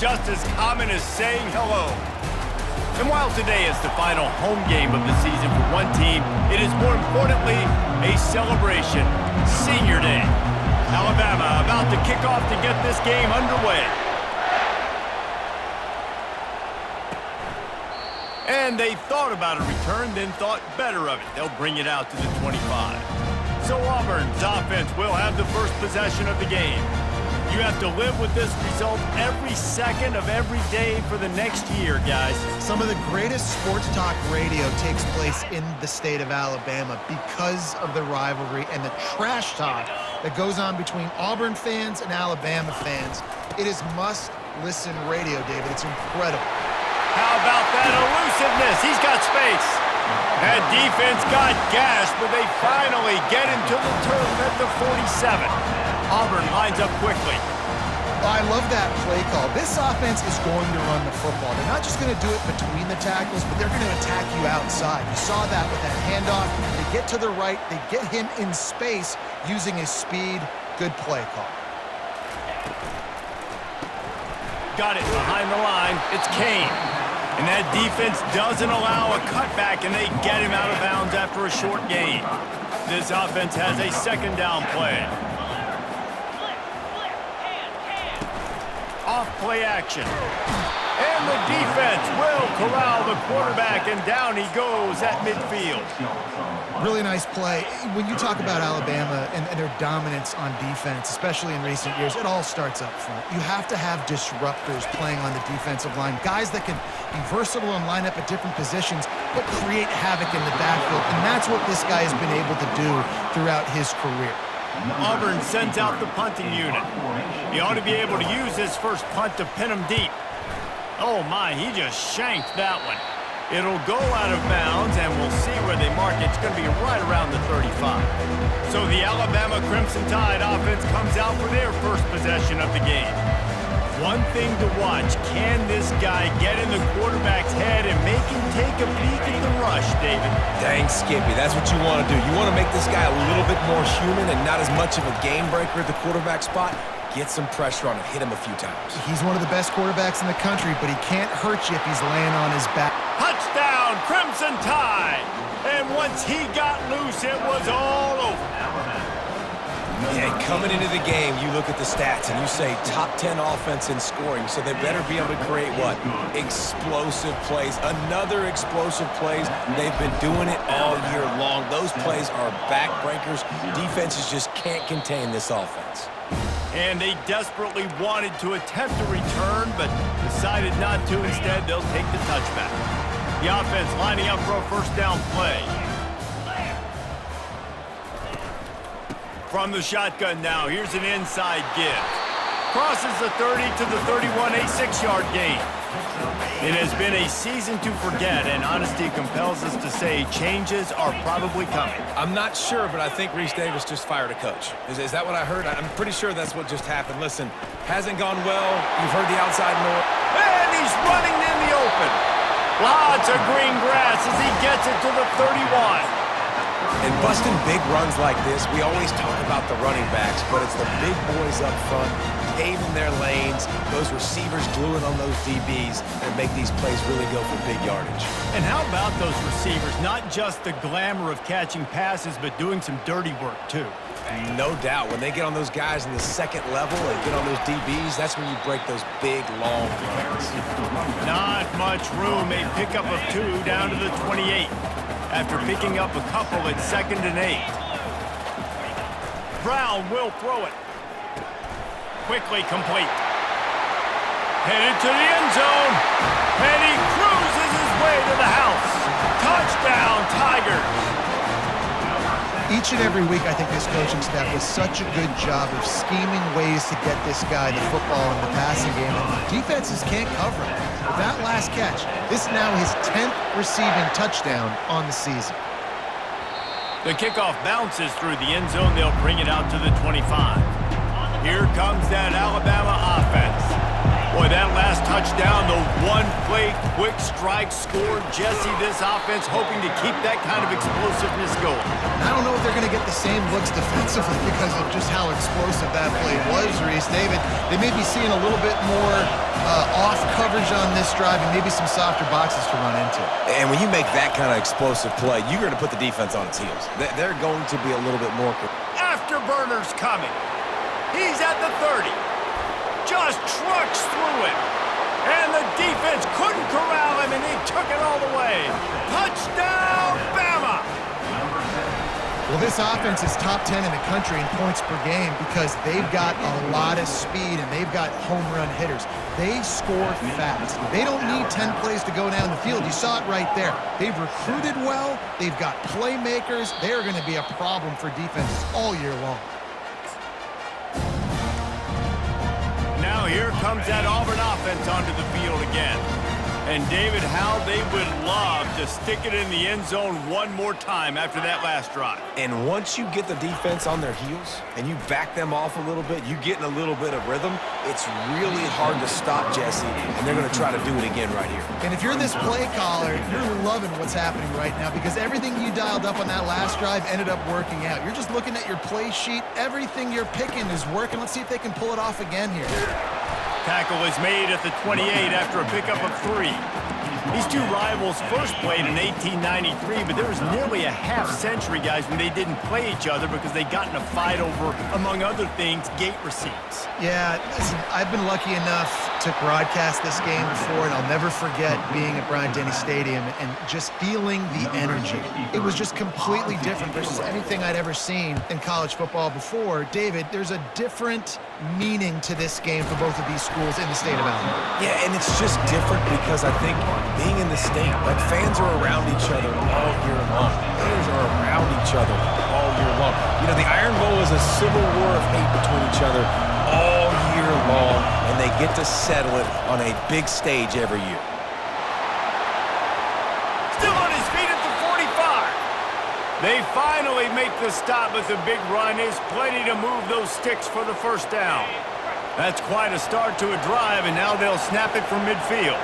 just as common as saying hello. And while today is the final home game of the season for one team, it is more importantly a celebration. Senior Day. Alabama about to kick off to get this game underway. And they thought about a return, then thought better of it. They'll bring it out to the 25. So Auburn's offense will have the first possession of the game. You have to live with this result every second of every day for the next year, guys. Some of the greatest sports talk radio takes place in the state of Alabama because of the rivalry and the trash talk that goes on between Auburn fans and Alabama fans. It is must-listen radio, David. It's incredible. How about that elusiveness? He's got space. That defense got gashed, but they finally get him to the turf at the 47. Auburn lines up quickly. I love that play call. This offense is going to run the football. They're not just going to do it between the tackles, but they're going to attack you outside. You saw that with that handoff. They get to the right. They get him in space using his speed. Good play call. Got it behind the line. It's Kane. And that defense doesn't allow a cutback, and they get him out of bounds after a short gain. This offense has a second down play. Off play action. And the defense will corral the quarterback, and down he goes at midfield. Really nice play. When you talk about Alabama and their dominance on defense, especially in recent years, it all starts up front. You have to have disruptors playing on the defensive line, guys that can be versatile and line up at different positions, but create havoc in the backfield, and that's what this guy has been able to do throughout his career. Auburn sends out the punting unit. He ought to be able to use his first punt to pin him deep. Oh my, he just shanked that one. It'll go out of bounds, and we'll see where they mark it. It's going to be right around the 35. So the Alabama Crimson Tide offense comes out for their first possession of the game. One thing to watch, can this guy get in the quarterback's head and make him take a peek at the rush, David? Dang, Skippy, that's what you want to do. You want to make this guy a little bit more human and not as much of a game breaker at the quarterback spot. Get some pressure on him, hit him a few times. He's one of the best quarterbacks in the country, but he can't hurt you if he's laying on his back. Touchdown, Crimson Tide! And once he got loose, it was all over. Yeah, coming into the game, you look at the stats and you say top 10 offense in scoring, so they better be able to create what? Explosive plays. Another explosive plays. They've been doing it all year long. Those plays are backbreakers. Defenses just can't contain this offense. And they desperately wanted to attempt a return, but decided not to. Instead, they'll take the touchback. The offense lining up for a first down play. From the shotgun now, here's an inside give. Crosses the 30 to the 31, a 6-yard gain. It has been a season to forget, and honesty compels us to say changes are probably coming. I'm not sure, but I think Reese Davis just fired a coach. Is that what I heard? I'm pretty sure that's what just happened. Listen, hasn't gone well. You've heard the outside noise. And he's running in the open. Lots of green grass as he gets it to the 31. And busting big runs like this, we always talk about the running backs, but it's the big boys up front, paving their lanes, those receivers gluing on those DBs, and make these plays really go for big yardage. And how about those receivers? Not just the glamour of catching passes, but doing some dirty work, too. No doubt. When they get on those guys in the second level and get on those DBs, that's when you break those big, long runs. Not much room. A pickup of 2 down to the 28. After picking up a couple at 2nd and 8. Brown will throw it. Quickly complete. Headed to the end zone. And he cruises his way to the house. Touchdown, Tigers. Each and every week, I think this coaching staff does such a good job of scheming ways to get this guy the football in the passing game, and defenses can't cover him. With that last catch, this is now his 10th receiving touchdown on the season. The kickoff bounces through the end zone. They'll bring it out to the 25. Here comes that Alabama offense. Boy, that last touchdown, the one-play quick strike score. Jesse, this offense hoping to keep that kind of explosiveness going. I don't know if they're going to get the same looks defensively because of just how explosive that play was, Reese. David, they may be seeing a little bit more coverage on this drive and maybe some softer boxes to run into. And when you make that kind of explosive play, you're going to put the defense on its heels. They're going to be a little bit more... Afterburner's coming. He's at the 30. Just trucks through it. And the defense couldn't corral him, and he took it all the way. Touchdown, Bama! Well, this offense is top 10 in the country in points per game because they've got a lot of speed and they've got home run hitters. They score fast. They don't need 10 plays to go down the field. You saw it right there. They've recruited well. They've got playmakers. They're going to be a problem for defenses all year long. Now here comes that Auburn offense onto the field again. And David, how they would love to stick it in the end zone one more time after that last drive. And once you get the defense on their heels and you back them off a little bit, you get in a little bit of rhythm, it's really hard to stop Jesse, and they're going to try to do it again right here. And if you're this play caller, you're loving what's happening right now because everything you dialed up on that last drive ended up working out. You're just looking at your play sheet. Everything you're picking is working. Let's see if they can pull it off again here. Tackle is made at the 28 after a pickup of 3. These two rivals first played in 1893, but there was nearly a half-century, guys, when they didn't play each other because they got in a fight over, among other things, gate receipts. Yeah, listen, I've been lucky enough to broadcast this game before, and I'll never forget being at Bryant-Denny Stadium and just feeling the energy. It was just completely different versus anything I'd ever seen in college football before. David, there's a different meaning to this game for both of these schools in the state of Alabama. Yeah, and it's just different because I think being in the state, like fans are around each other all year long. Players are around each other all year long. You know, the Iron Bowl is a civil war of hate between each other all year long, and they get to settle it on a big stage every year. Still on his feet at the 45. They finally make the stop, but the big run is plenty to move those sticks for the first down. That's quite a start to a drive, and now they'll snap it from midfield.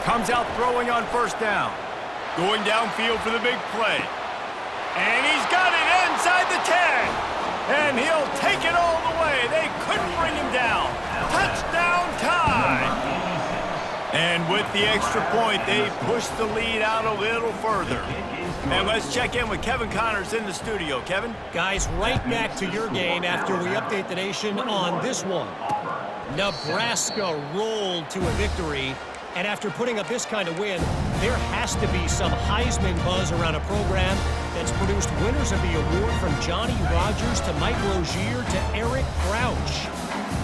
Comes out throwing on first down. Going downfield for the big play. And he's got it inside the 10. And he'll take it all the way. They couldn't bring him down. Touchdown time. And with the extra point, they push the lead out a little further. And let's check in with Kevin Connors in the studio. Kevin? Guys, right back to your game after we update the nation on this one. Nebraska rolled to a victory. And after putting up this kind of win, there has to be some Heisman buzz around a program that's produced winners of the award from Johnny Rodgers to Mike Rozier to Eric Crouch.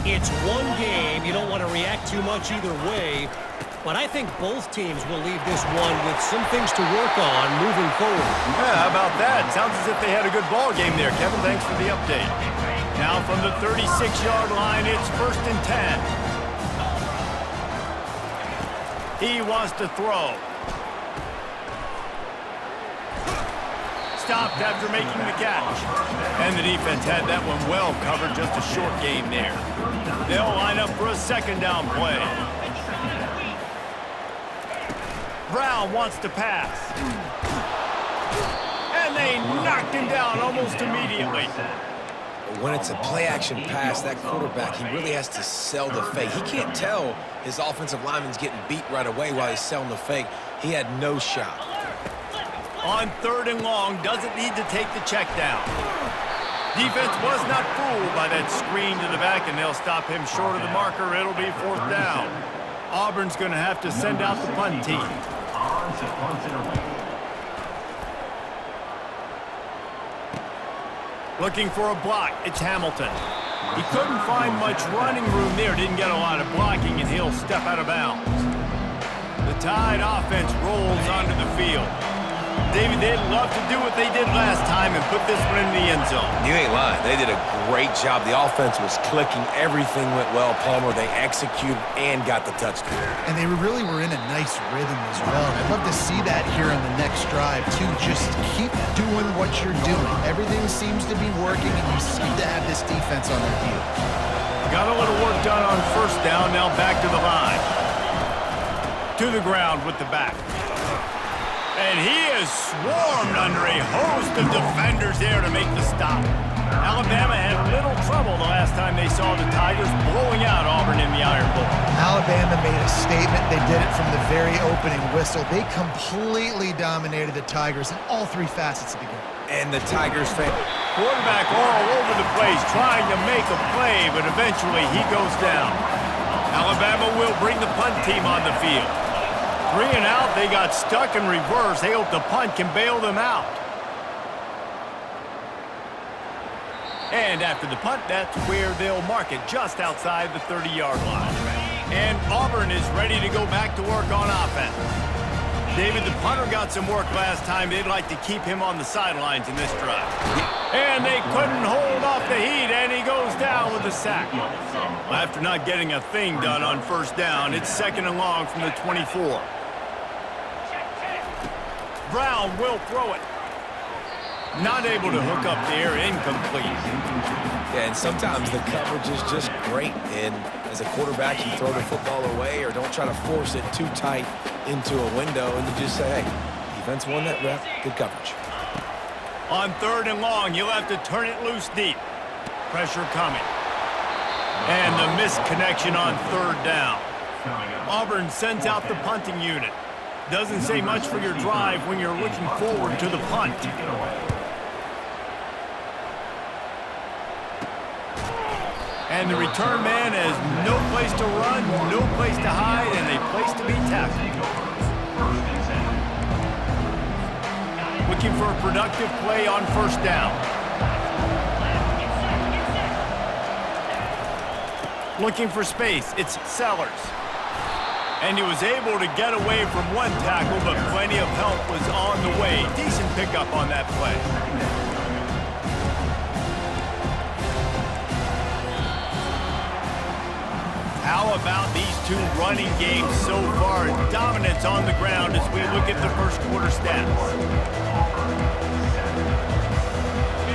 It's one game. You don't want to react too much either way. But I think both teams will leave this one with some things to work on moving forward. Yeah, how about that? Sounds as if they had a good ball game there, Kevin. Thanks for the update. Now from the 36-yard line, it's 1st and 10. He wants to throw. Stopped after making the catch. And the defense had that one well covered, just a short game there. They'll line up for a second down play. Brown wants to pass. And they knocked him down almost immediately. When it's a play-action pass, that quarterback, he really has to sell the fake. He can't tell his offensive lineman's getting beat right away while he's selling the fake. He had no shot. On 3rd and long, doesn't need to take the check down. Defense was not fooled by that screen to the back, and they'll stop him short of the marker. It'll be 4th down. Auburn's going to have to send out the punt team. Looking for a block, it's Hamilton. He couldn't find much running room there, didn't get a lot of blocking, and he'll step out of bounds. The Tide offense rolls onto the field. David, they'd love to do what they did last time and put this one in the end zone. You ain't lying. They did a great job. The offense was clicking. Everything went well, Palmer. They executed and got the touchdown. And they really were in a nice rhythm as well. I'd love to see that here on the next drive, too. Just keep doing what you're doing. Everything seems to be working, and you seem to have this defense on their heels. Got a little work done on first down. Now back to the line. To the ground with the back. And he is swarmed under a host of defenders there to make the stop. Alabama had little trouble the last time they saw the Tigers blowing out Auburn. Auburn in the Iron Bowl. Alabama made a statement. They did it from the very opening whistle. They completely dominated the Tigers in all three facets of the game. And the Tigers fan. Quarterback all over the place trying to make a play, but eventually he goes down. Alabama will bring the punt team on the field. 3 and out, they got stuck in reverse. They hope the punt can bail them out. And after the punt, that's where they'll mark it, just outside the 30-yard line. And Auburn is ready to go back to work on offense. David, the punter got some work last time. They'd like to keep him on the sidelines in this drive. And they couldn't hold off the heat, and he goes down with a sack. Well, after not getting a thing done on first down, it's 2nd and long from the 24. Brown will throw it. Not able to hook up there, incomplete. Yeah, and sometimes the coverage is just great. And as a quarterback, you throw the football away or don't try to force it too tight into a window, and you just say, hey, defense won that rep, good coverage. On 3rd and long, you'll have to turn it loose deep. Pressure coming. And the missed connection on 3rd down. Auburn sends out the punting unit. Doesn't say much for your drive when you're looking forward to the punt. And the return man has no place to run, no place to hide, and a place to be tackled. Looking for a productive play on 1st down. Looking for space, it's Sellers. And he was able to get away from one tackle, but plenty of help was on the way. Decent pickup on that play. How about these two running games so far? Dominance on the ground as we look at the first quarter stats.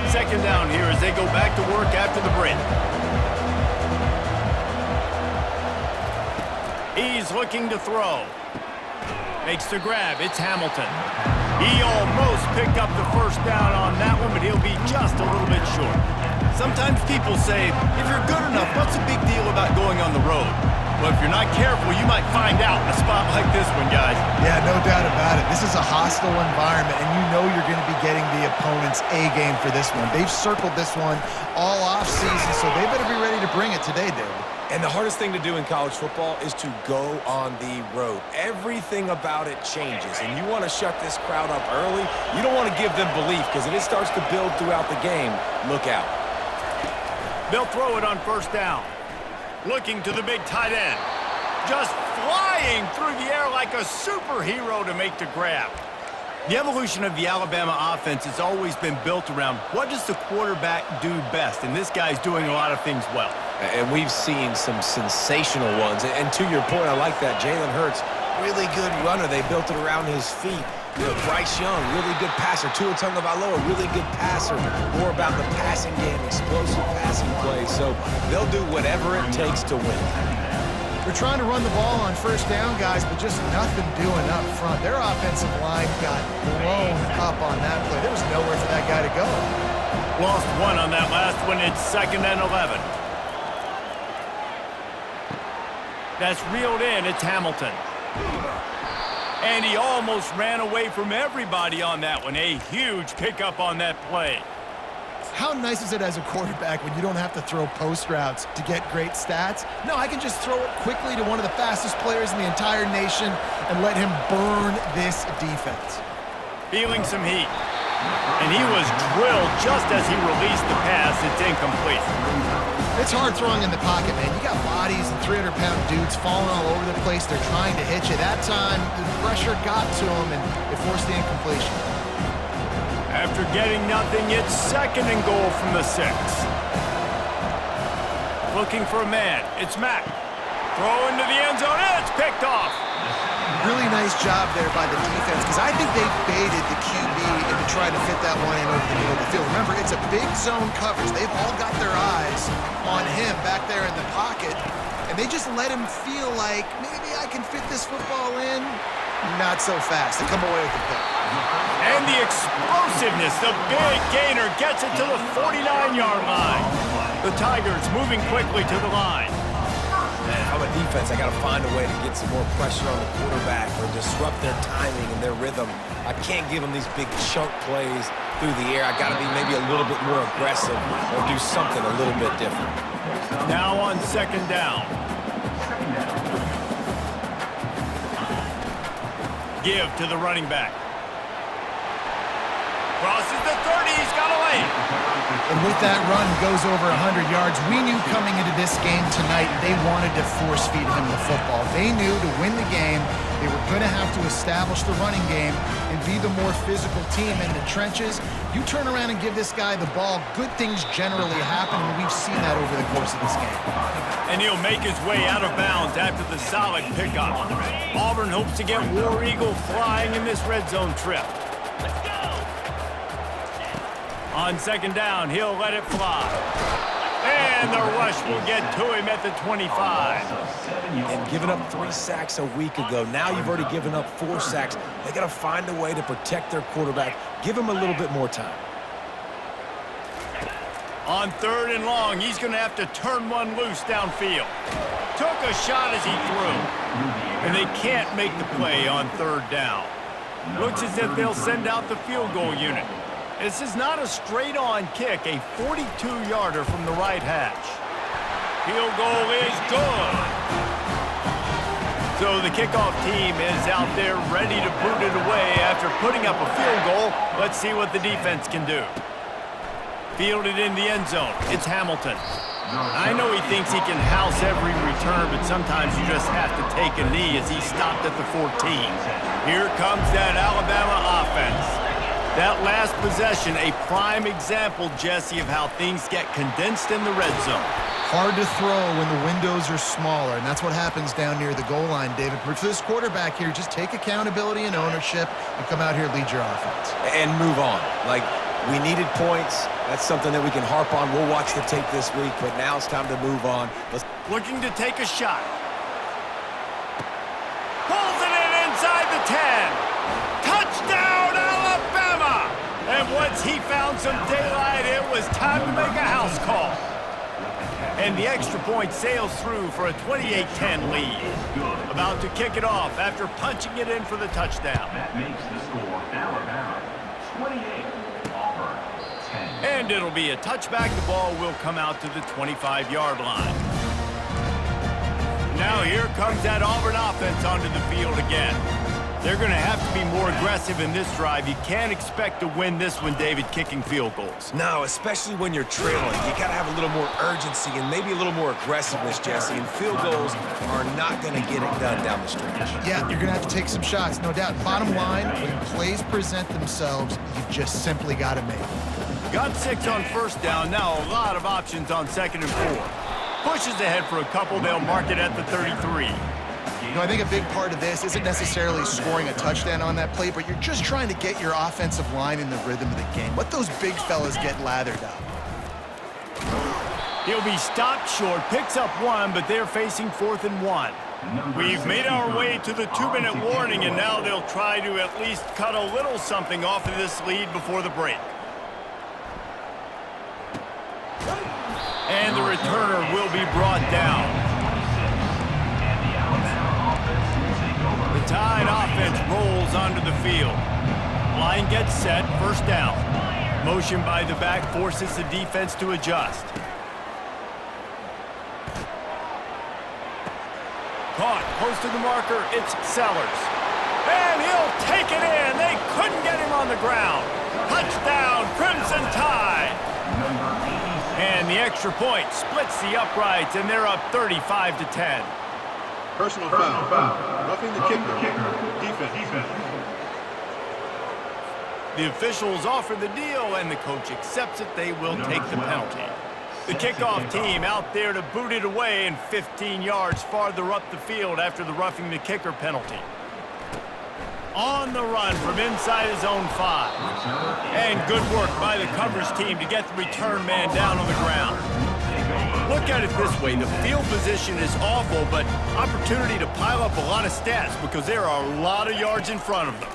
2nd down here as they go back to work after the break. He's looking to throw. Makes the grab. It's Hamilton. He almost picked up the 1st down on that one, but he'll be just a little bit short. Sometimes people say, if you're good enough, what's the big deal about going on the road? Well, if you're not careful, you might find out in a spot like this one, guys. Yeah, no doubt about it. This is a hostile environment, and you know you're going to be getting the opponent's A game for this one. They've circled this one all offseason, so they better be ready to bring it today, David. And the hardest thing to do in college football is to go on the road. Everything about it changes, and you want to shut this crowd up early. You don't want to give them belief, because if it starts to build throughout the game, look out. They'll throw it on 1st down. Looking to the big tight end. Just flying through the air like a superhero to make the grab. The evolution of the Alabama offense has always been built around what does the quarterback do best, and this guy's doing a lot of things well. And we've seen some sensational ones. And to your point, I like that. Jalen Hurts, really good runner. They built it around his feet. You know, Bryce Young, really good passer. Tua Tagovailoa, really good passer. More about the passing game, explosive passing plays. So they'll do whatever it takes to win. They're trying to run the ball on 1st down, guys, but just nothing doing up front. Their offensive line got blown up on that play. There was nowhere for that guy to go. Lost one on that last one. It's 2nd and 11. That's reeled in. It's Hamilton. And he almost ran away from everybody on that one. A huge pickup on that play. How nice is it as a quarterback when you don't have to throw post routes to get great stats? No, I can just throw it quickly to one of the fastest players in the entire nation and let him burn this defense. Feeling some heat. And he was drilled just as he released the pass. It's incomplete. It's hard throwing in the pocket, man. You got bodies and 300-pound dudes falling all over the place. They're trying to hit you. That time, the pressure got to him, and it forced the incompletion. After getting nothing, it's 2nd and goal from the 6. Looking for a man. It's Mack. Throw into the end zone. It's picked off. Really nice job there by the defense, because I think they baited the QB into trying to fit that one in over the middle of the field. Remember, it's a big zone coverage. They've all got their eyes on him back there in the pocket, and they just let him feel like, maybe I can fit this football in. Not so fast. They come away with the pick. And the explosiveness, the big gainer gets it to the 49-yard line. The Tigers moving quickly to the line. defense, I got to find a way to get some more pressure on the quarterback or disrupt their timing and their rhythm. I can't give them these big chunk plays through the air. I got to be maybe a little bit more aggressive or do something a little bit different. Now on second down. Give to the running back. Crosses the 30, he's got away. And with that run, goes over 100 yards. We knew coming into this game tonight, they wanted to force feed him the football. They knew to win the game, they were going to have to establish the running game and be the more physical team in the trenches. You turn around and give this guy the ball, good things generally happen, and we've seen that over the course of this game. And he'll make his way out of bounds after the solid pickup. Auburn hopes to get War Eagle flying in this red zone trip. On second down, he'll let it fly. And the rush will get to him at the 25. And giving up 3 sacks a week ago, now you've already given up 4 sacks. They got to find a way to protect their quarterback. Give him a little bit more time. On third and long, he's going to have to turn one loose downfield. Took a shot as he threw. And they can't make the play on third down. Looks as if they'll send out the field goal unit. This is not a straight-on kick, a 42-yarder from the right hash. Field goal is good. So the kickoff team is out there ready to boot it away after putting up a field goal. Let's see what the defense can do. Fielded in the end zone. It's Hamilton. I know he thinks he can house every return, but sometimes you just have to take a knee as he stopped at the 14. Here comes that Alabama offense. That last possession, a prime example, Jesse, of how things get condensed in the red zone. Hard to throw when the windows are smaller, and that's what happens down near the goal line, David. But for this quarterback here, just take accountability and ownership and come out here and lead your offense. And move on. Like, we needed points. That's something that we can harp on. We'll watch the tape this week, but now it's time to move on. Looking to take a shot. Pulls it in inside the 10. Touchdown, Alabama! And once he found some daylight, it was time to make a house call. And the extra point sails through for a 28-10 lead. About to kick it off after punching it in for the touchdown. That makes the score Alabama 28, Auburn 10. And it'll be a touchback. The ball will come out to the 25-yard line. Now here comes that Auburn offense onto the field again. They're going to have to be more aggressive in this drive. You can't expect to win this one, David, kicking field goals. No, especially when you're trailing. You got to have a little more urgency and maybe a little more aggressiveness, Jesse. And field goals are not going to get it done down the stretch. Yeah, you're going to have to take some shots, no doubt. Bottom line, when plays present themselves, you've just simply got to make them. Got 6 on first down. Now a lot of options on second and 4. Pushes ahead for a couple. They'll mark it at the 33. You know, I think a big part of this isn't necessarily scoring a touchdown on that play, but you're just trying to get your offensive line in the rhythm of the game. Let those big fellas get lathered up. He'll be stopped short, picks up 1, but they're facing 4th and 1. We've made our way to the 2-minute warning, and now they'll try to at least cut a little something off of this lead before the break. And the returner will be brought down. The Tide offense rolls onto the field. Line gets set, first down. Motion by the back forces the defense to adjust. Caught close to the marker, it's Sellers. And he'll take it in. They couldn't get him on the ground. Touchdown, Crimson Tide. And the extra point splits the uprights, and they're up 35-10. Personal foul. Roughing the kicker. Defense. The officials offer the deal, and the coach accepts it. They will take the penalty. The kickoff team out there to boot it away and 15 yards farther up the field after the roughing the kicker penalty. On the run from inside his own 5. And good work by the coverage team to get the return man down on the ground. Look at it this way, the field position is awful, but opportunity to pile up a lot of stats because there are a lot of yards in front of them.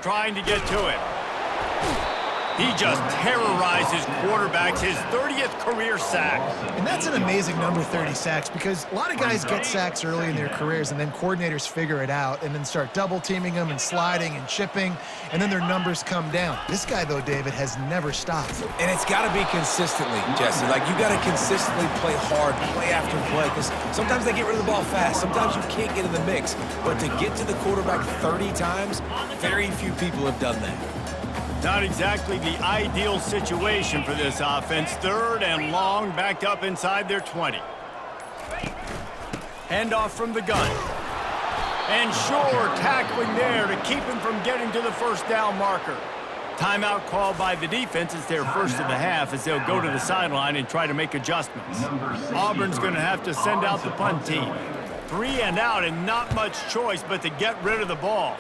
Trying to get to it. He just terrorizes quarterbacks, his 30th career sack. And that's an amazing number, 30 sacks, because a lot of guys get sacks early in their careers, and then coordinators figure it out and then start double-teaming them and sliding and chipping, and then their numbers come down. This guy, though, David, has never stopped. And it's got to be consistently, Jesse. Like, you got to consistently play hard, play after play, because sometimes they get rid of the ball fast. Sometimes you can't get in the mix. But to get to the quarterback 30 times, very few people have done that. Not exactly the ideal situation for this offense. 3rd and long, backed up inside their 20. Handoff from the gun. And sure, tackling there to keep him from getting to the first down marker. Timeout called by the defense. It's their first of the half as they'll go to the sideline and try to make adjustments. Auburn's going to have to send out the punt team. 3 and out and not much choice but to get rid of the ball.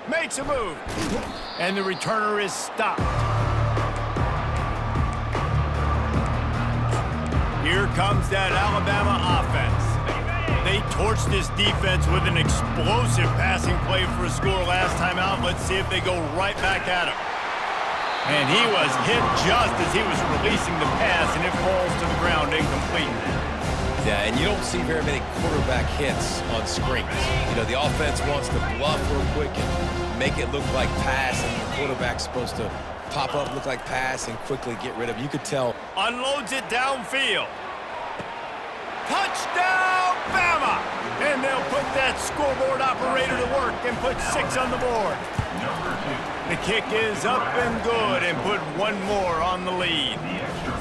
Makes a move. And the returner is stopped. Here comes that Alabama offense. They torched this defense with an explosive passing play for a score last time out. Let's see if they go right back at him. And he was hit just as he was releasing the pass, and it falls to the ground incomplete. Yeah, and you don't see very many quarterback hits on screens. You know, the offense wants to bluff real quick and make it look like pass, and the quarterback's supposed to pop up, look like pass, and quickly get rid of it. You could tell. Unloads it downfield. Touchdown, Bama! And they'll put that scoreboard operator to work and put 6 on the board. The kick is up and good and put one more on the lead.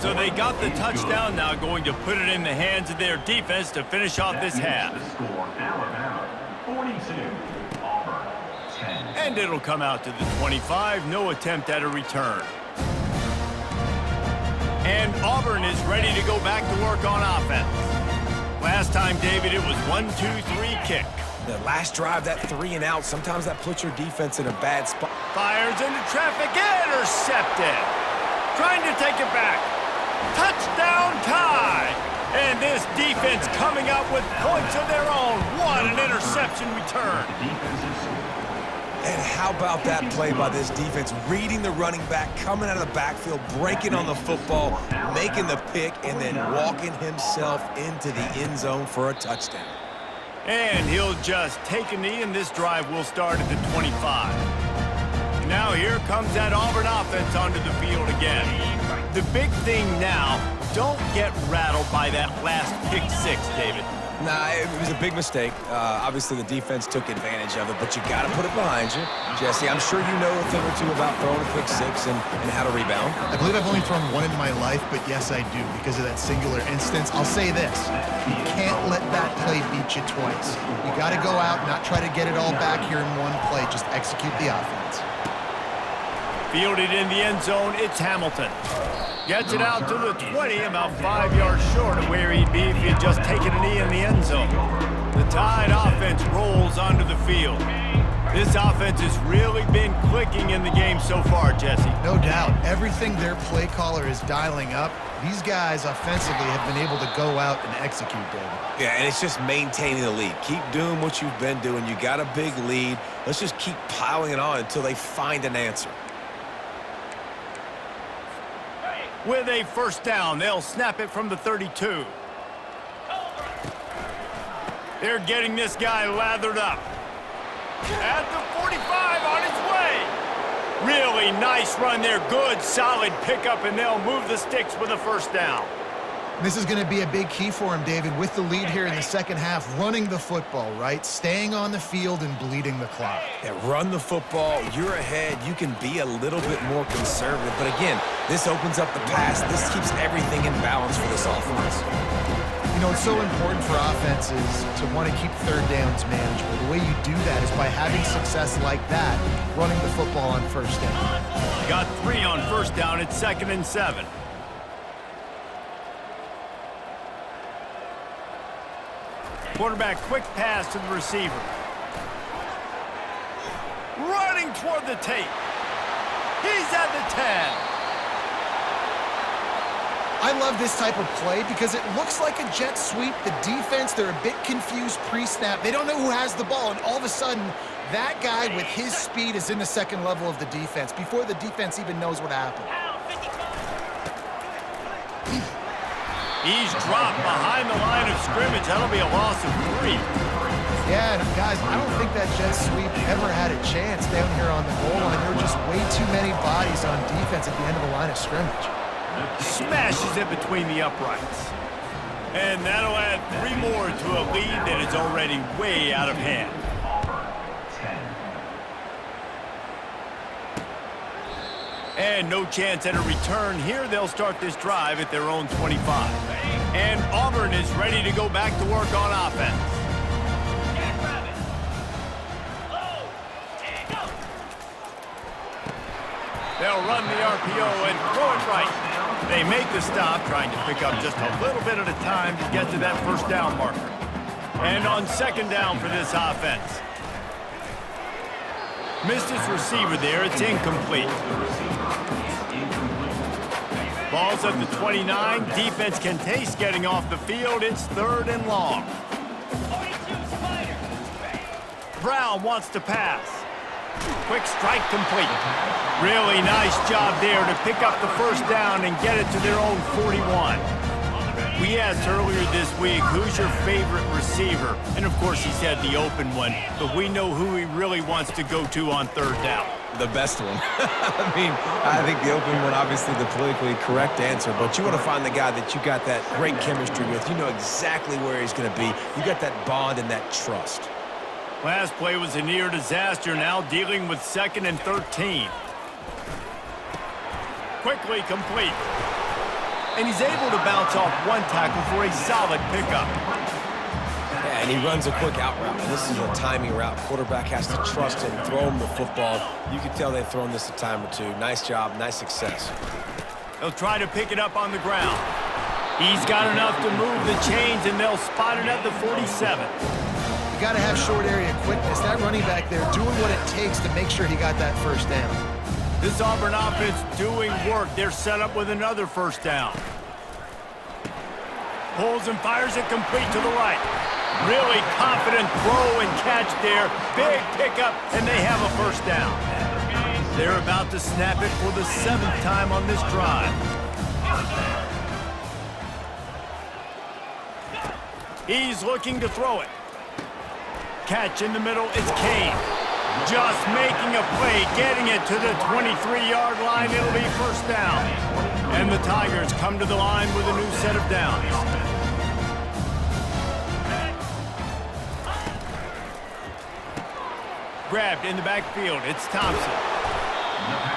So they got the touchdown, now going to put it in the hands of their defense to finish off this half. Alabama 42, Auburn 10. And it'll come out to the 25, no attempt at a return. And Auburn is ready to go back to work on offense. Last time, David, it was 1-2-3 kick. The last drive, that 3 and out, sometimes that puts your defense in a bad spot. Fires into traffic, intercepted. Trying to take it back. Touchdown tie! And this defense coming up with points of their own. What an interception return. And how about that play by this defense? Reading the running back, coming out of the backfield, breaking on the football, making the pick, and then walking himself into the end zone for a touchdown. And he'll just take a knee, and this drive will start at the 25. Now here comes that Auburn offense onto the field again. The big thing now, don't get rattled by that last pick 6, David. Nah, it was a big mistake. Obviously, the defense took advantage of it, but you got to put it behind you. Jesse, I'm sure you know a thing or two about throwing a pick 6 and how to rebound. I believe I've only thrown one in my life, but yes, I do, because of that singular instance. I'll say this. You can't let that play beat you twice. You got to go out, not try to get it all back here in one play. Just execute the offense. Fielded in the end zone, it's Hamilton. Gets it out to the 20, about 5 yards short of where he'd be if he had just taken a knee in the end zone. The Tide offense rolls onto the field. This offense has really been clicking in the game so far, Jesse. No doubt. Everything their play caller is dialing up, these guys offensively have been able to go out and execute, David. Yeah, and it's just maintaining the lead. Keep doing what you've been doing. You got a big lead. Let's just keep piling it on until they find an answer. With a first down, they'll snap it from the 32. They're getting this guy lathered up. At the 45, on his way. Really nice run there. Good, solid pickup, and they'll move the sticks with a first down. This is going to be a big key for him, David, with the lead here in the second half, running the football, right? Staying on the field and bleeding the clock. Yeah, run the football. You're ahead. You can be a little bit more conservative. But again, this opens up the pass. This keeps everything in balance for this offense. You know, it's so important for offenses to want to keep third downs manageable. The way you do that is by having success like that, running the football on first down. Got 3 on first down. It's 2nd and 7. Quarterback, quick pass to the receiver. Running toward the tape. He's at the 10. I love this type of play because it looks like a jet sweep. The defense, they're a bit confused pre-snap. They don't know who has the ball, and all of a sudden, That guy with his speed is in the second level of the defense before the defense even knows what happened. He's dropped behind the line of scrimmage. That'll be a loss of 3. Yeah, and guys, I don't think that jet sweep ever had a chance down here on the goal line. There were just way too many bodies on defense at the end of the line of scrimmage. Smashes it between the uprights. And that'll add 3 more to a lead that is already way out of hand. And no chance at a return here. They'll start this drive at their own 25. And Auburn is ready to go back to work on offense. They'll run the RPO and throw it right. They make the stop, trying to pick up just a little bit at a time to get to that first down marker. And on second down for this offense. Missed his receiver there. It's incomplete. Ball's at the 29. Defense can taste getting off the field. It's 3rd and long. Brown wants to pass. Quick strike complete. Really nice job there to pick up the first down and get it to their own 41. We asked earlier this week, who's your favorite receiver? And of course he said the open one, but we know who he really wants to go to on 3rd down. The best one. I mean, I think the open one, obviously the politically correct answer, but you want to find the guy that you got that great chemistry with. You know exactly where he's going to be. You got that bond and that trust. Last play was a near disaster, now dealing with 2nd and 13. Quickly complete. And he's able to bounce off 1 tackle for a solid pickup. Yeah, and he runs a quick out route. And this is a timing route. Quarterback has to trust him, throw him the football. You can tell they've thrown this a time or two. Nice job, nice success. They'll try to pick it up on the ground. He's got enough to move the chains, and they'll spot it at the 47. You got to have short area quickness. That running back there doing what it takes to make sure he got that first down. This Auburn offense doing work. They're set up with another first down. Pulls and fires it complete to the right. Really confident throw and catch there. Big pickup, and they have a first down. They're about to snap it for the 7th time on this drive. He's looking to throw it. Catch in the middle, it's Kane. Just making a play, getting it to the 23-yard line. It'll be first down. And the Tigers come to the line with a new set of downs. Grabbed in the backfield, it's Thompson.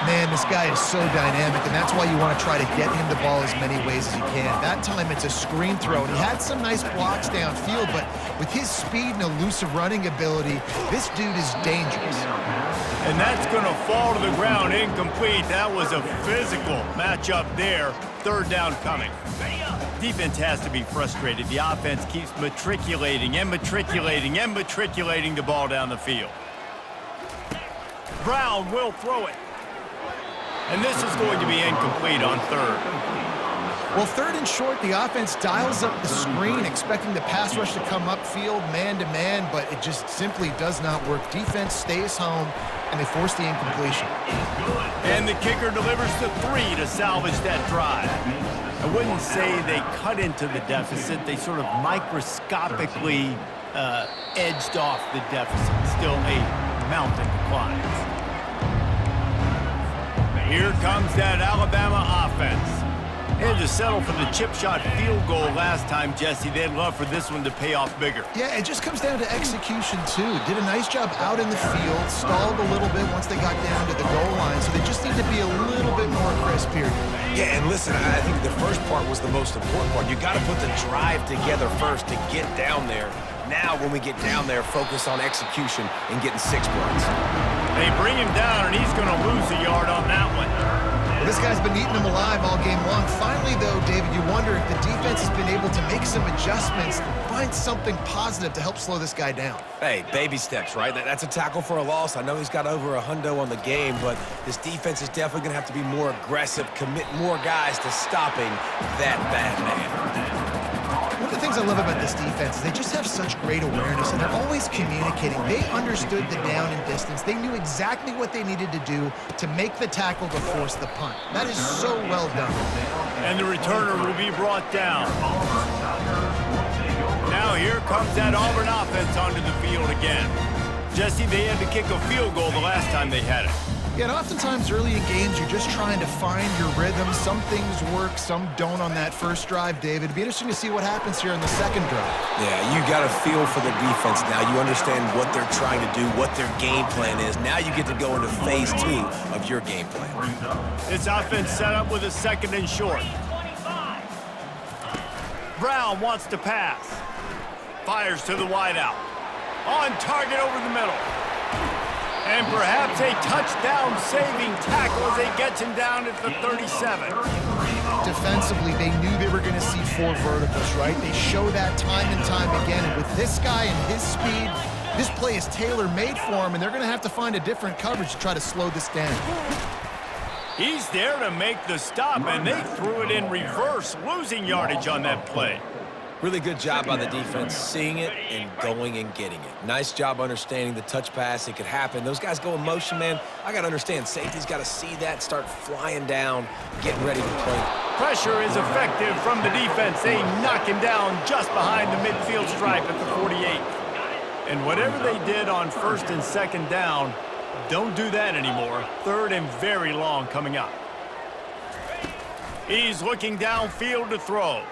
Man, this guy is so dynamic, and that's why you want to try to get him the ball as many ways as you can. That time, it's a screen throw, and he had some nice blocks downfield, but with his speed and elusive running ability, this dude is dangerous. And that's going to fall to the ground incomplete. That was a physical matchup there. 3rd down coming. Defense has to be frustrated. The offense keeps matriculating and matriculating and matriculating the ball down the field. Brown will throw it. And this is going to be incomplete on 3rd. Well, 3rd and short, the offense dials up the screen, expecting the pass rush to come upfield man-to-man, but it just simply does not work. Defense stays home, and they force the incompletion. And the kicker delivers the 3 to salvage that drive. I wouldn't say they cut into the deficit. They sort of microscopically edged off the deficit. Still a mountain to climb. Here comes that Alabama offense. They had to settle for the chip shot field goal last time, Jesse. They'd love for this one to pay off bigger. Yeah, it just comes down to execution, too. Did a nice job out in the field, stalled a little bit once they got down to the goal line, so they just need to be a little bit more crisp here. Yeah, and listen, I think the first part was the most important part. You got to put the drive together first to get down there. Now, when we get down there, focus on execution and getting 6 points. They bring him down, and he's going to lose a yard on that one. Well, this guy's been eating them alive all game long. Finally, though, David, you wonder if the defense has been able to make some adjustments, find something positive to help slow this guy down. Hey, baby steps, right? That's a tackle for a loss. I know he's got over $100 on the game, but this defense is definitely going to have to be more aggressive, commit more guys to stopping that bad man. One of the things I love about this defense is they just have such great awareness, and they're always communicating. They understood the down and distance. They knew exactly what they needed to do to make the tackle to force the punt. That is so well done. And the returner will be brought down. Now here comes that Auburn offense onto the field again. Jesse, they had to kick a field goal the last time they had it. Yeah, and oftentimes early in games, you're just trying to find your rhythm. Some things work, some don't on that first drive, David. It'd be interesting to see what happens here in the second drive. Yeah, you got a feel for the defense now. You understand what they're trying to do, what their game plan is. Now you get to go into phase 2 of your game plan. This offense set up with a 2nd and short. Brown wants to pass. Fires to the wideout. On target over the middle. And perhaps a touchdown-saving tackle as he gets him down at the 37. Defensively, they knew they were going to see 4 verticals, right? They show that time and time again. And with this guy and his speed, this play is tailor-made for him, and they're going to have to find a different coverage to try to slow this down. He's there to make the stop, and they threw it in reverse, losing yardage on that play. Really good job by the defense, seeing it and going and getting it. Nice job understanding the touch pass. It could happen. Those guys go in motion, man. I got to understand, safety's got to see that, start flying down, getting ready to play. Pressure is effective from the defense. They knock him down just behind the midfield stripe at the 48. And whatever they did on 1st and 2nd down, don't do that anymore. 3rd and very long coming up. He's looking downfield to throw.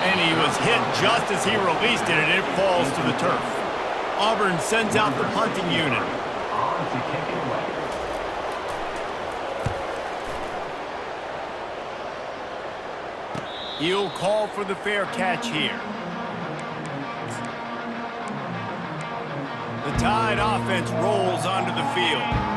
And he was hit just as he released it, and it falls to the turf. Auburn sends out the punting unit. On to kick it away. He'll call for the fair catch here. The Tide offense rolls onto the field.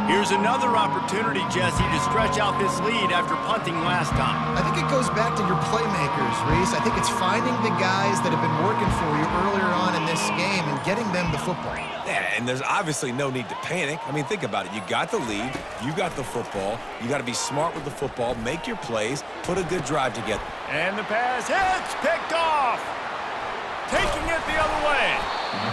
Here's another opportunity, Jesse, to stretch out this lead after punting last time. I think it goes back to your playmakers, Reese. I think it's finding the guys that have been working for you earlier on in this game and getting them the football. Yeah, and there's obviously no need to panic. I mean, think about it. You got the lead. You got the football. You got to be smart with the football, make your plays, put a good drive together. And the pass hits, picked off. Taking it the other way.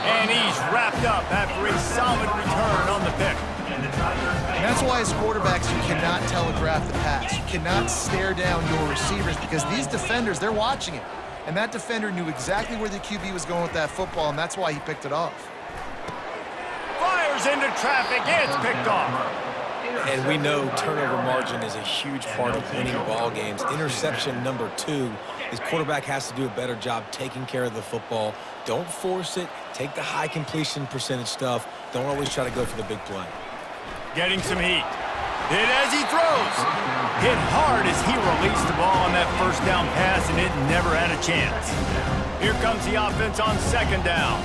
And he's wrapped up after a solid return on the pick. And that's why as quarterbacks, you cannot telegraph the pass. You cannot stare down your receivers because these defenders, they're watching it. And that defender knew exactly where the QB was going with that football, and that's why he picked it off. Fires into traffic, it's picked off. And we know turnover margin is a huge part of winning ball games. Interception number 2 is quarterback has to do a better job taking care of the football. Don't force it. Take the high completion percentage stuff. Don't always try to go for the big play. Getting some heat. Hit as he throws. Hit hard as he released the ball on that 1st down pass, and it never had a chance. Here comes the offense on 2nd down.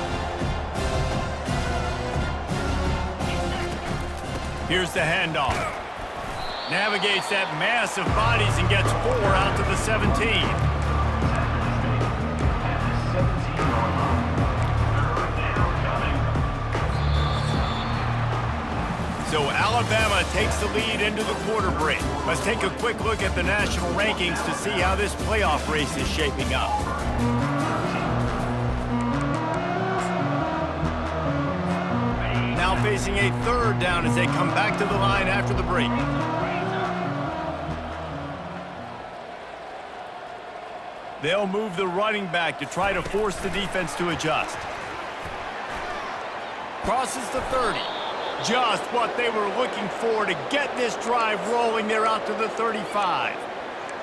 Here's the handoff. Navigates that mass of bodies and gets 4 out to the 17. So Alabama takes the lead into the quarter break. Let's take a quick look at the national rankings to see how this playoff race is shaping up. Now facing a 3rd down as they come back to the line after the break. They'll move the running back to try to force the defense to adjust. Crosses the 30. Just what they were looking for to get this drive rolling. They're out to the 35.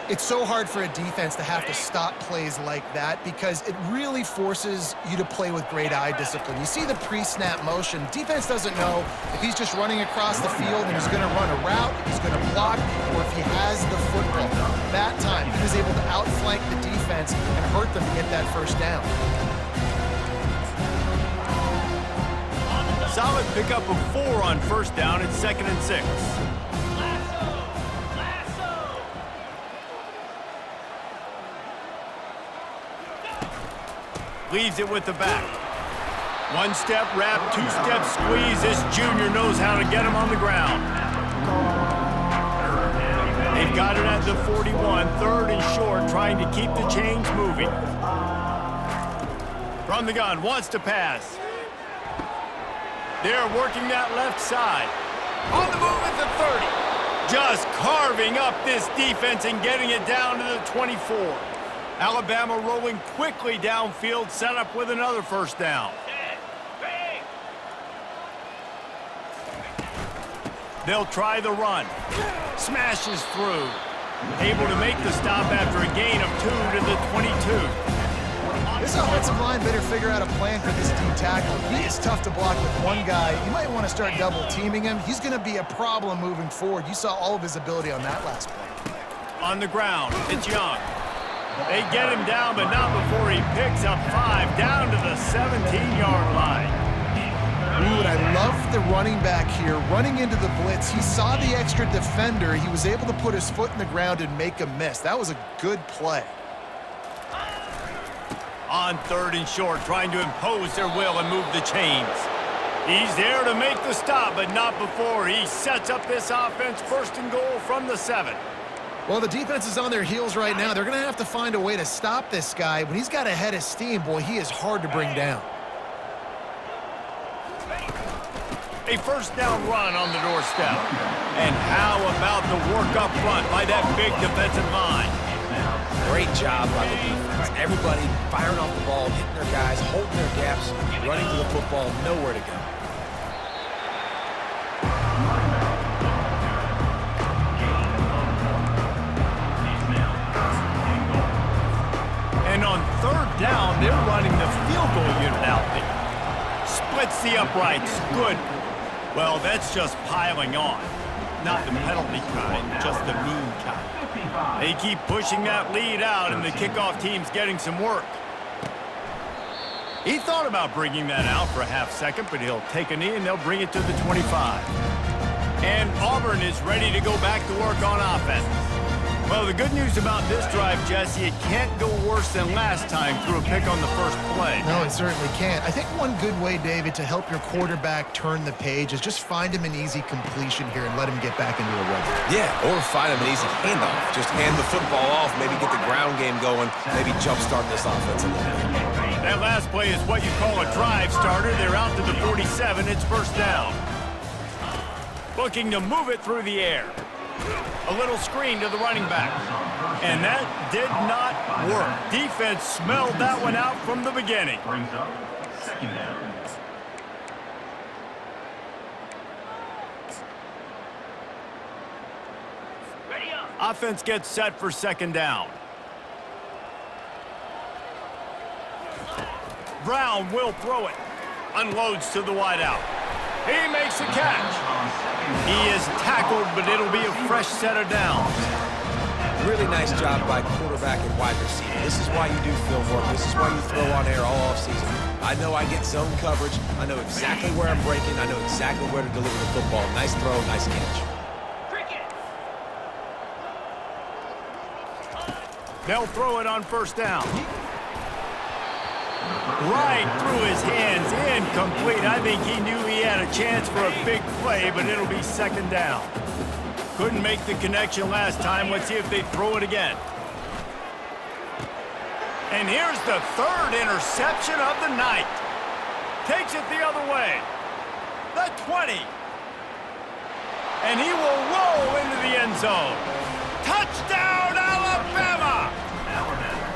It's so hard for a defense to have to stop plays like that because it really forces you to play with great eye discipline. You see the pre-snap motion. Defense doesn't know if he's just running across the field and he's going to run a route, if he's going to block, or if he has the football. That time, he was able to outflank the defense and hurt them to get that 1st down. Solid pickup of 4 on 1st down and 2nd and 6. Leaves it with the back. 1-step wrap, 2-step squeeze. This junior knows how to get him on the ground. They've got it at the 41, third and short, trying to keep the chains moving. From the gun, wants to pass. They're working that left side. On the move at the 30. Just carving up this defense and getting it down to the 24. Alabama rolling quickly downfield, set up with another first down. They'll try the run. Smashes through. Able to make the stop after a gain of 2 to the 22. This offensive line better figure out a plan for this D tackle. He is tough to block with one guy. You might want to start double teaming him. He's going to be a problem moving forward. You saw all of his ability on that last play. On the ground, it's Young. They get him down, but not before he picks up 5 down to the 17-yard line. Ooh, and I love the running back here. Running into the blitz, he saw the extra defender. He was able to put his foot in the ground and make a miss. That was a good play. On third and short, trying to impose their will and move the chains. He's there to make the stop, but not before he sets up this offense first and goal from the 7. Well, the defense is on their heels right now. They're going to have to find a way to stop this guy. When he's got a head of steam, boy, he is hard to bring down. A first down run on the doorstep. And how about the work up front by that big defensive line? Great job by the defense. Everybody firing off the ball, hitting their guys, holding their gaps, running to the football, nowhere to go. And on third down, they're running the field goal unit out there. Splits the uprights. Good. Well, that's just piling on. Not the penalty kind, just the mean kind. They keep pushing that lead out, and the kickoff team's getting some work. He thought about bringing that out for a half second, but he'll take a knee, and they'll bring it to the 25. And Auburn is ready to go back to work on offense. Well, the good news about this drive, Jesse, it can't go worse than last time through a pick on the first play. No, it certainly can't. I think one good way, David, to help your quarterback turn the page is just find him an easy completion here and let him get back into a run. Yeah, or find him an easy handoff. Just hand the football off, maybe get the ground game going, maybe jumpstart this offense a little bit. That last play is what you call a drive starter. They're out to the 47. It's first down. Looking to move it through the air. A little screen to the running back. And that did not work. Defense smelled that one out from the beginning. Brings up second down. Offense gets set for second down. Brown will throw it. Unloads to the wideout. He makes the catch. He is tackled, but it'll be a fresh set of downs. Really nice job by quarterback and wide receiver. This is why you do film work. This is why you throw on air all offseason. I know I get zone coverage. I know exactly where I'm breaking. I know exactly where to deliver the football. Nice throw, nice catch. They'll throw it on first down. Right through his hands, incomplete. I think he knew he had a chance for a big play, but it'll be second down. Couldn't make the connection last time. Let's see if they throw it again. And here's the third interception of the night. Takes it the other way. The 20. And he will roll into the end zone. Touchdown, Alabama!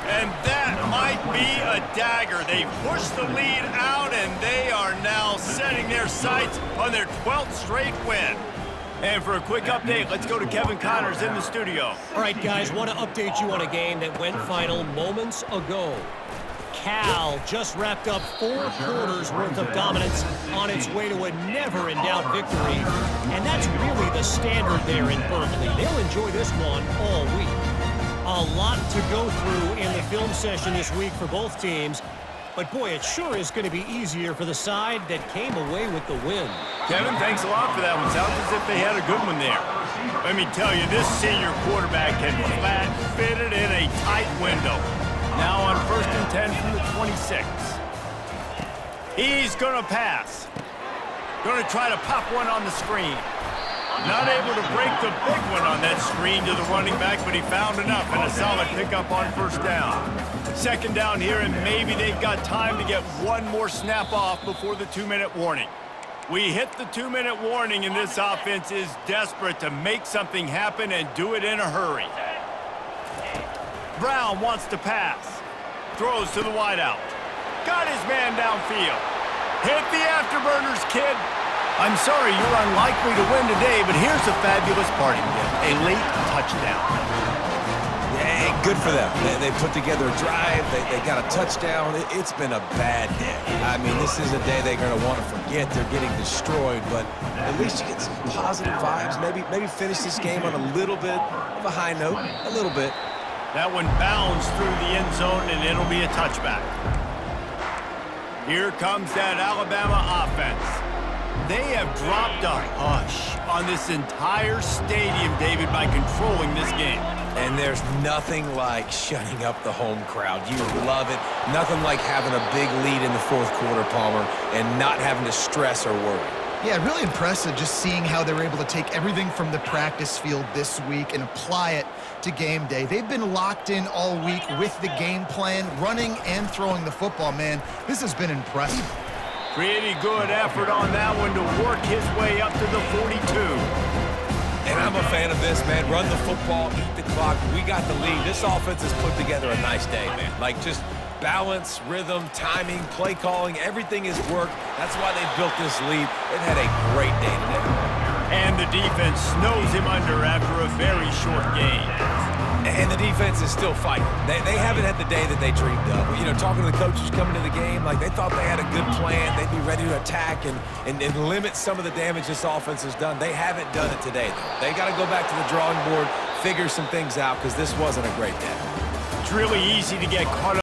And that might be a dagger. They've pushed the lead out, and they are now setting their sights on their 12th straight win. And for a quick update, let's go to Kevin Connors in the studio. All right, guys, want to update you on a game that went final moments ago. Cal just wrapped up 4 quarters worth of dominance on its way to a never-in-doubt victory. And that's really the standard there in Berkeley. They'll enjoy this one all week. A lot to go through in the film session this week for both teams. But, boy, it sure is going to be easier for the side that came away with the win. Kevin, thanks a lot for that one. Sounds as if they had a good one there. Let me tell you, this senior quarterback can flat fit it in a tight window. Now on 1st and 10 from the 26. He's going to pass. Going to try to pop one on the screen. Not able to break the big one on that screen to the running back, but he found enough and a solid pickup on first down. Second down here, and maybe they've got time to get one more snap off before the 2-minute warning. We hit the 2-minute warning, and this offense is desperate to make something happen and do it in a hurry. Brown wants to pass. Throws to the wideout. Got his man downfield. Hit the afterburners, kid. I'm sorry you're unlikely to win today, but here's a fabulous parting gift. A late touchdown. Yeah, good for them. They put together a drive. They got a touchdown. It's been a bad day. I mean, this is a day they're going to want to forget. They're getting destroyed, but at least you get some positive vibes. Maybe finish this game on a little bit of a high note. A little bit. That one bounds through the end zone, and it'll be a touchback. Here comes that Alabama offense. They have dropped a hush on this entire stadium, David, by controlling this game. And there's nothing like shutting up the home crowd. You love it. Nothing like having a big lead in the fourth quarter, Palmer, and not having to stress or worry. Yeah, really impressive just seeing how they were able to take everything from the practice field this week and apply it to game day. They've been locked in all week with the game plan, running and throwing the football, man. This has been impressive. Pretty good effort on that one to work his way up to the 42. And I'm a fan of this, man. Run the football, eat the clock. We got the lead. This offense has put together a nice day, man. Like, just balance, rhythm, timing, play calling, everything has worked. That's why they've built this lead. They've had a great day today. And the defense snows him under after a very short game. And the defense is still fighting. They haven't had the day that they dreamed of. You know, talking to the coaches coming to the game, like they thought they had a good plan. They'd be ready to attack and limit some of the damage this offense has done. They haven't done it today, though. They got to go back to the drawing board, figure some things out, because this wasn't a great day. It's really easy to get caught up